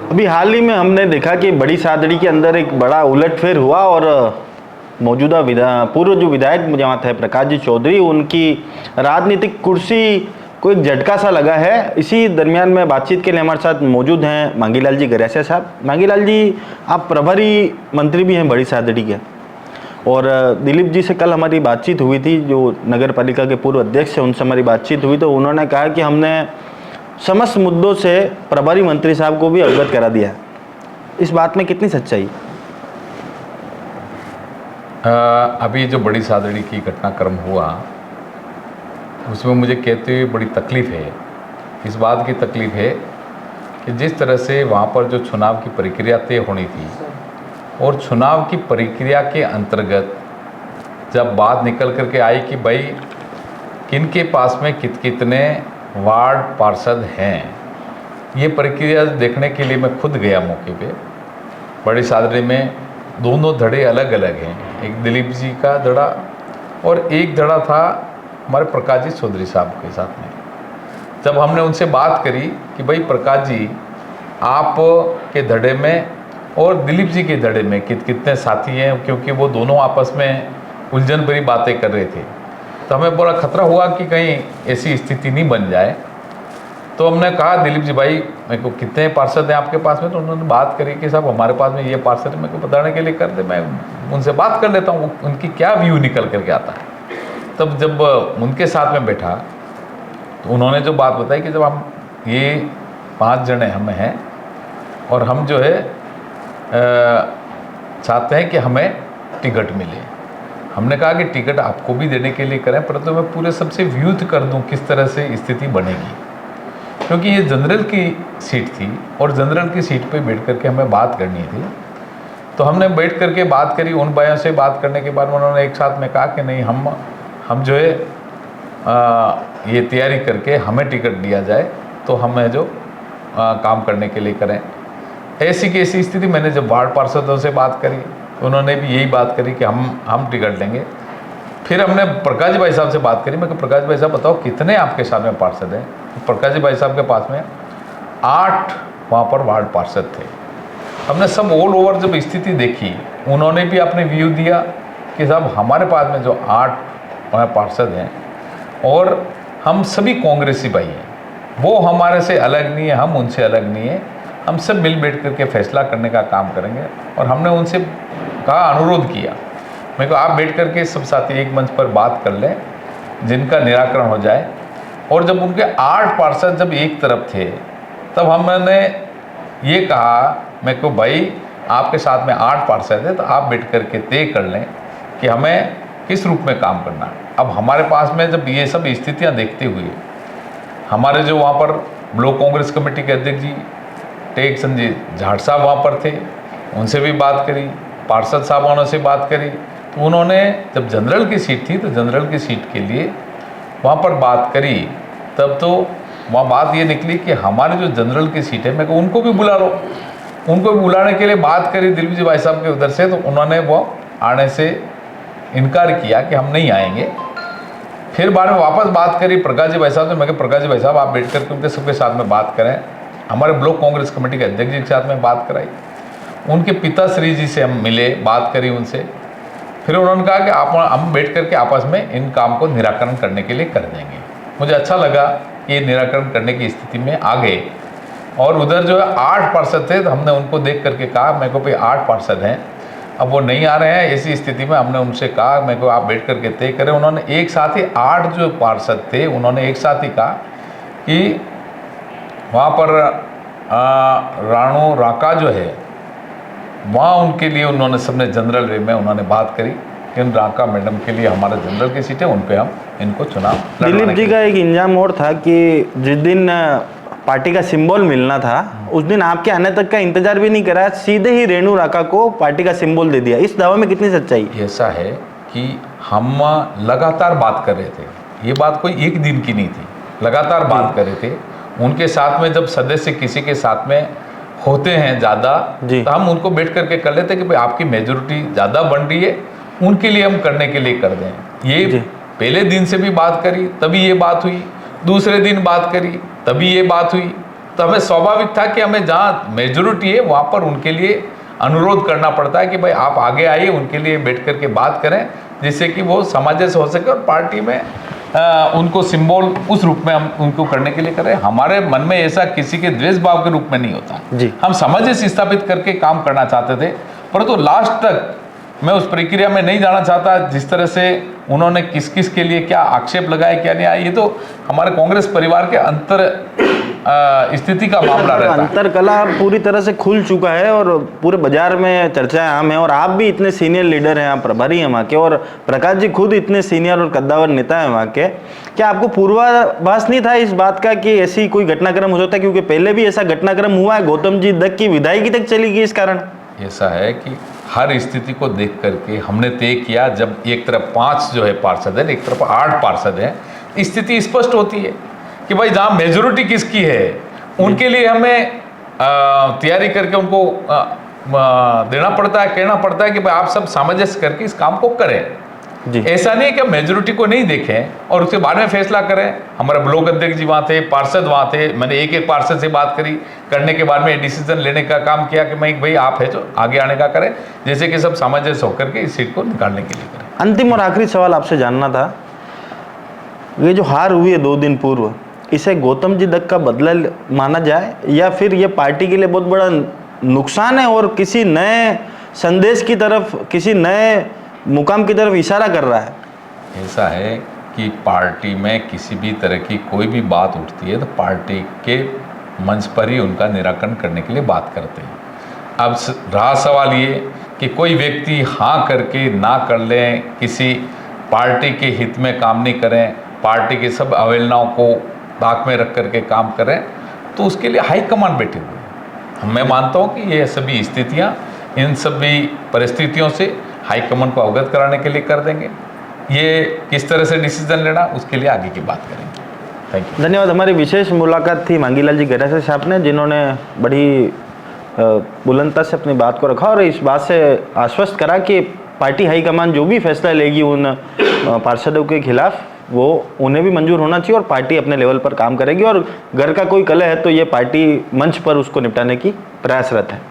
अभी हाल ही में हमने देखा कि बड़ी सादड़ी के अंदर एक बड़ा उलटफेर हुआ और मौजूदा पूर्व जो विधायक जहाँ थे प्रकाश जी चौधरी, उनकी राजनीतिक कुर्सी को एक झटका सा लगा है। इसी दरमियान में बातचीत के लिए हमारे साथ मौजूद हैं मांगीलाल जी गौरेसिया साहब। मांगीलाल जी, आप प्रभारी मंत्री भी हैं बड़ी सादड़ी के, और दिलीप जी से कल हमारी बातचीत हुई थी, जो नगर पालिका के पूर्व अध्यक्ष हैं, उनसे हमारी बातचीत हुई तो उन्होंने कहा कि हमने समस्त मुद्दों से प्रभारी मंत्री साहब को भी अवगत करा दिया। इस बात में कितनी सच्चाई? अभी जो बड़ी सादड़ी की घटनाक्रम हुआ उसमें मुझे कहते हुए बड़ी तकलीफ़ है। इस बात की तकलीफ़ है कि जिस तरह से वहाँ पर जो चुनाव की प्रक्रिया तय होनी थी और चुनाव की प्रक्रिया के अंतर्गत जब बात निकल करके आई कि भाई किनके पास में कितने वार्ड पार्षद हैं, ये प्रक्रिया देखने के लिए मैं खुद गया मौके पे। बड़ी सादड़ी में दोनों धड़े अलग अलग हैं, एक दिलीप जी का धड़ा और एक धड़ा था हमारे प्रकाश जी चौधरी साहब के साथ में। जब हमने उनसे बात करी कि भाई प्रकाश जी, आप के धड़े में और दिलीप जी के धड़े में कितने साथी हैं, क्योंकि वो दोनों आपस में उलझन भरी बातें कर रहे थे, तो हमें बड़ा खतरा हुआ कि कहीं ऐसी स्थिति नहीं बन जाए। तो हमने कहा दिलीप जी भाई, मेरे को कितने पार्षद हैं आपके पास में? तो उन्होंने बात करी कि साहब हमारे पास में ये पार्षद मेरे को बताने के लिए कर दे, मैं उनसे बात कर लेता हूँ उनकी क्या व्यू निकल करके आता है। तब जब उनके साथ में बैठा तो उन्होंने जो बात बताई कि जब हम ये 5 जने हम हैं और हम जो है चाहते हैं कि हमें टिकट मिले। हमने कहा कि टिकट आपको भी देने के लिए करें, परंतु मैं पूरे सबसे व्यू कर दूं किस तरह से स्थिति बनेगी, क्योंकि ये जनरल की सीट थी और जनरल की सीट पे बैठ करके हमें बात करनी थी। तो हमने बैठ करके बात करी। उन भाइयों से बात करने के बाद उन्होंने एक साथ में कहा कि नहीं, हम जो है ये तैयारी करके हमें टिकट दिया जाए तो हमें जो काम करने के लिए करें। ऐसी की ऐसी स्थिति मैंने जब वार्ड पार्षदों से बात करी, उन्होंने भी यही बात करी कि हम टिकट लेंगे। फिर हमने प्रकाश जी भाई साहब से बात करी। मैं कहा प्रकाश भाई साहब बताओ कितने आपके साथ में पार्षद हैं? तो प्रकाश जी भाई साहब के पास में 8 वहाँ पर वार्ड पार्षद थे। हमने सब ऑल ओवर जब स्थिति देखी, उन्होंने भी अपने व्यू दिया कि साहब हमारे पास में जो 8 पार्षद हैं और हम सभी कांग्रेसी भाई हैं, वो हमारे से अलग नहीं है, हम उनसे अलग नहीं है, हम सब मिल बैठ करके फैसला करने का काम करेंगे। और हमने उनसे कहा, अनुरोध किया, मेरे को आप बैठ करके सब साथी एक मंच पर बात कर लें जिनका निराकरण हो जाए। और जब उनके 8 पार्षद जब एक तरफ थे, तब हमने ये कहा, मैं को भाई आपके साथ में 8 पार्षद है तो आप बैठ करके तय कर लें कि हमें किस रूप में काम करना है। अब हमारे पास में जब ये सब स्थितियां देखते हुए हमारे जो वहाँ पर ब्लॉक कांग्रेस कमेटी के अध्यक्ष जी टेक संजय झाड़ साहब वहाँ पर थे, उनसे भी बात करी, पार्षद साहबानों से बात करी। तो उन्होंने जब जनरल की सीट थी तो जनरल की सीट के लिए वहाँ पर बात करी, तब तो वहाँ बात ये निकली कि हमारे जो जनरल की सीट है, मैं को उनको भी बुला लो। उनको भी बुलाने के लिए बात करी दिलीप जी भाई साहब के उधर से, तो उन्होंने वो आने से इनकार किया कि हम नहीं आएंगे। फिर बाद में वापस बात करी प्रकाश जी भाई साहब से। मैं कहा प्रकाश जी भाई साहब आप बैठ कर उनके सबके साथ में बात करें। हमारे ब्लॉक कांग्रेस कमेटी के अध्यक्ष जी के साथ में बात कराई, उनके पिताश्री जी से हम मिले, बात करी उनसे। फिर उन्होंने कहा कि हम बैठ करके आपस में इन काम को निराकरण करने के लिए कर देंगे। मुझे अच्छा लगा कि ये निराकरण करने की स्थिति में आ गए। और उधर जो है 8 पार्षद थे, तो हमने उनको देख करके कहा, मेरे को भाई 8 पार्षद हैं, अब वो नहीं आ रहे हैं, ऐसी स्थिति में हमने उनसे कहा मेरे को आप बैठ करके तय करें। उन्होंने एक साथ ही 8 जो पार्षद थे, उन्होंने एक साथ ही कहा कि वहाँ पर राणू राका जो है, वहाँ उनके लिए उन्होंने सबने जनरल वे में उन्होंने बात करी कि उन राका मैडम के लिए हमारा जनरल की सीट है, उन पर हम इनको चुनाव। दिलीप जी का एक इंजाम और था कि जिस दिन पार्टी का सिंबल मिलना था, उस दिन आपके आने तक का इंतजार भी नहीं करा, सीधे ही रेणु राका को पार्टी का सिंबल दे दिया। इस दावे में कितनी सच्चाई? ऐसा है कि हम लगातार बात कर रहे थे, ये बात कोई एक दिन की नहीं थी, लगातार बात कर रहे थे। उनके साथ में जब सदस्य किसी के साथ में होते हैं ज़्यादा, तो हम उनको बैठ करके कर लेते कि भाई आपकी मेजोरिटी ज़्यादा बन रही है, उनके लिए हम करने के लिए कर दें। ये पहले दिन से भी बात करी, तभी ये बात हुई। दूसरे दिन बात करी, तभी ये बात हुई। तो हमें स्वाभाविक था कि हमें जहाँ मेजोरिटी है वहाँ पर उनके लिए अनुरोध करना पड़ता है कि भाई आप आगे आइए, उनके लिए बैठ करके बात करें, जिससे कि वो सामंजस्य हो सके और पार्टी में उनको सिंबल उस रूप में हम उनको करने के लिए करें। हमारे मन में ऐसा किसी के द्वेष भाव के रूप में नहीं होता जी। हम सामंजस्य स्थापित करके काम करना चाहते थे, परंतु लास्ट तक मैं उस प्रक्रिया में नहीं जाना चाहता। जिस तरह से उन्होंने किस किस के लिए क्या आक्षेप लगाए क्या नहीं आए, ये तो हमारे कांग्रेस परिवार के अंतर स्थिति का मामला रहता है। अंतर कला पूरी तरह से खुल चुका है और पूरे बाजार में चर्चाएं आम है। और आप भी इतने सीनियर लीडर हैं, आप प्रभारी हैं वहाँ के, और प्रकाश जी खुद इतने सीनियर और कद्दावर नेता हैं वहाँ के। क्या आपको पूर्वाभास नहीं था इस बात का कि ऐसी कोई घटनाक्रम हो सकता है? क्योंकि पहले भी ऐसा घटनाक्रम हुआ है, गौतम जी तक की विधायकी तक चली गई इस कारण। ऐसा है कि हर स्थिति को देख करके हमने तय किया, जब एक तरफ 5 जो है पार्षद है, एक तरफ 8 पार्षद है, स्थिति स्पष्ट होती है कि भाई जहाँ मेजोरिटी किसकी है उनके लिए हमें तैयारी करके उनको देना पड़ता है, कहना पड़ता है कि भाई आप सब सामंजस्य करके इस काम को करें जी। ऐसा नहीं कि मेजोरिटी को नहीं देखें और उसके बाद में फैसला करें। हमारे ब्लॉक अध्यक्ष जी वहाँ थे, पार्षद वहाँ थे, मैंने एक एक पार्षद से बात करी, करने के बाद में डिसीजन लेने का काम किया कि भाई आप है जो आगे आने का करें, जैसे कि सब सामंजस्य होकर के इस सीट को निकालने के लिए करें। अंतिम और आखिरी सवाल आपसे जानना था, ये जो हार हुई है 2 दिन पूर्व, इसे गौतम जी दत्त का बदला माना जाए या फिर ये पार्टी के लिए बहुत बड़ा नुकसान है और किसी नए संदेश की तरफ, किसी नए मुकाम की तरफ इशारा कर रहा है? ऐसा है कि पार्टी में किसी भी तरह की कोई भी बात उठती है तो पार्टी के मंच पर ही उनका निराकरण करने के लिए बात करते हैं। अब रहा सवाल ये कि कोई व्यक्ति हाँ करके ना कर लें, किसी पार्टी के हित में काम नहीं करें, पार्टी की सब अवहेलनाओं को ताक में रख करके काम करें, तो उसके लिए हाईकमान बैठे हुए हैं। मैं मानता हूँ कि ये सभी स्थितियाँ, इन सभी परिस्थितियों से हाईकमान को अवगत कराने के लिए कर देंगे। ये किस तरह से डिसीजन लेना उसके लिए आगे की बात करेंगे। Thank you. धन्यवाद। हमारी विशेष मुलाकात थी मांगीलाल जी गरासिया साहब ने, जिन्होंने बड़ी बुलंदता से अपनी बात को रखा और इस बात से आश्वस्त करा कि पार्टी हाईकमान जो भी फैसला लेगी उन पार्षदों के खिलाफ, वो उन्हें भी मंजूर होना चाहिए और पार्टी अपने लेवल पर काम करेगी और घर का कोई कलह है तो ये पार्टी मंच पर उसको निपटाने की प्रयासरत है।